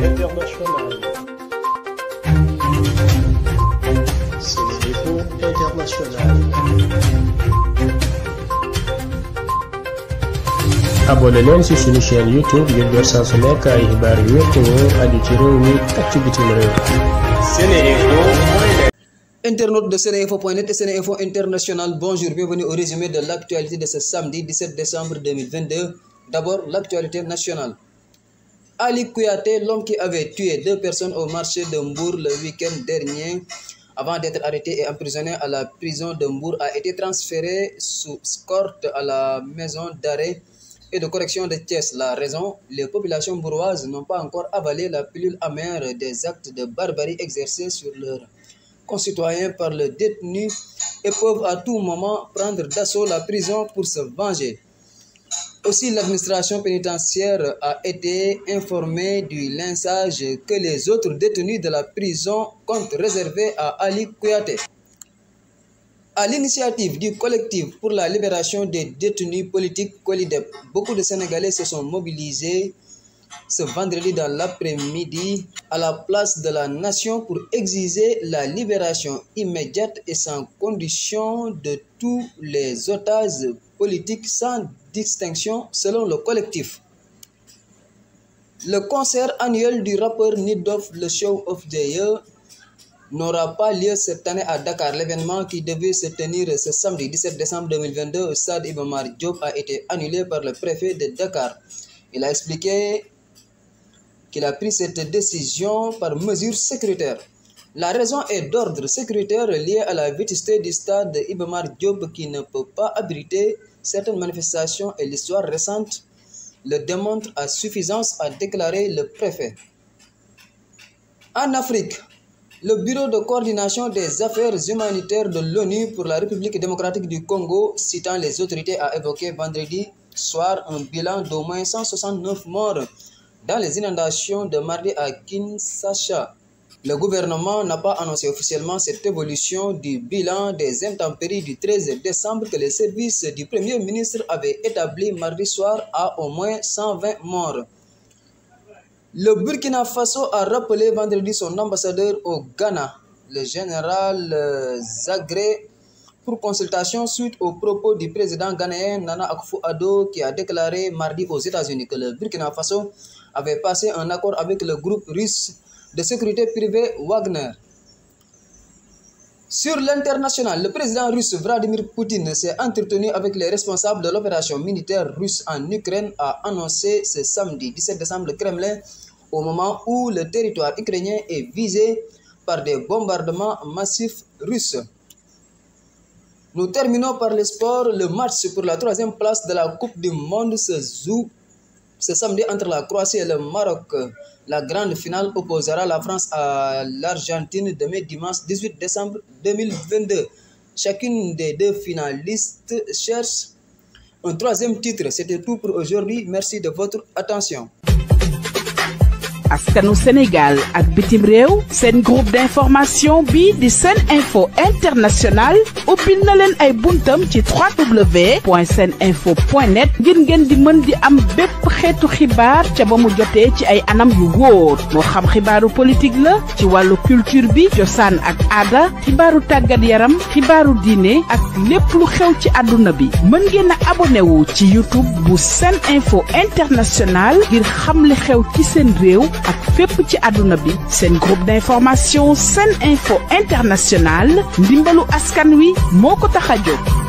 internationale. Sénéinfo International. abonné leen ci suñu chaîne YouTube ngir jot saa su nekk ay xibaar yu wér te wóor aju ci réew mi ak ci bitim réew. Sénéinfo. Internautes de Sénéinfo.net et Sénéinfo International, bonjour, bienvenue au résumé de l'actualité de ce samedi 17 décembre 2022. D'abord, l'actualité nationale. Ali Kouyaté, l'homme qui avait tué 2 personnes au marché de Mbour le week-end dernier, avant d'être arrêté et emprisonné à la prison de Mbour, a été transféré sous escorte à la maison d'arrêt et de correction de Thiès. La raison, les populations bourgeoises n'ont pas encore avalé la pilule amère des actes de barbarie exercés sur leurs concitoyens par le détenu et peuvent à tout moment prendre d'assaut la prison pour se venger. Aussi, l'administration pénitentiaire a été informée du lynchage que les autres détenus de la prison comptent réserver à Ali Kouyaté. À l'initiative du collectif pour la libération des détenus politiques Kolidep, beaucoup de Sénégalais se sont mobilisés ce vendredi dans l'après-midi à la place de la Nation pour exiger la libération immédiate et sans condition de tous les otages politiques sans distinction selon le collectif. Le concert annuel du rappeur Nitdoff, le Show of the Year, n'aura pas lieu cette année à Dakar. L'événement qui devait se tenir ce samedi 17 décembre 2022 au stade Iba Mar Diop a été annulé par le préfet de Dakar. Il a expliqué qu'il a pris cette décision par mesure sécuritaire. La raison est d'ordre sécuritaire liée à la vétusté du stade Iba Mar Diop qui ne peut pas abriter certaines manifestations et l'histoire récente le démontre à suffisance, a déclaré le préfet. En Afrique, le Bureau de coordination des affaires humanitaires de l'ONU pour la République démocratique du Congo, citant les autorités, a évoqué vendredi soir un bilan d'au moins 169 morts dans les inondations de mardi à Kinshasa. Le gouvernement n'a pas annoncé officiellement cette évolution du bilan des intempéries du 13 décembre que les services du Premier ministre avaient établi mardi soir à au moins 120 morts. Le Burkina Faso a rappelé vendredi son ambassadeur au Ghana, le général Zagré, pour consultation suite aux propos du président ghanéen Nana Akufo-Addo qui a déclaré mardi aux États-Unis que le Burkina Faso avait passé un accord avec le groupe russe de sécurité privée Wagner. Sur l'international, le président russe Vladimir Poutine s'est entretenu avec les responsables de l'opération militaire russe en Ukraine, a annoncé ce samedi 17 décembre le Kremlin, au moment où le territoire ukrainien est visé par des bombardements massifs russes. Nous terminons par le sport. Le match pour la 3e place de la Coupe du Monde se joue ce samedi entre la Croatie et le Maroc. La grande finale opposera la France à l'Argentine demain dimanche 18 décembre 2022. Chacune des 2 finalistes cherche un 3e titre. C'était tout pour aujourd'hui. Merci de votre attention. askanu Sénégal ak bitim réew seen groupe d'information bi di Sénéinfo International ubbil na leen ay buntam ci www.seninfo.net ngir ngeen di mën di am bépp xeetu xibaar ca ba mu jotee ci ay anam yu wóor moo xam xibaaru politique la ci wàllu culture bi cosaan ak aada xibaaru tàggat yaram xibaaru diine ak lépp lu xew ci àdduna bi mën ngeen a abonné wu ci YouTube bu Sénéinfo International ngir xam li xew ci seen réew ak fépp ci àdduna bi. seen groupe d'information Sénéinfo International ndimbalu askan wi moo ko tax a jóg.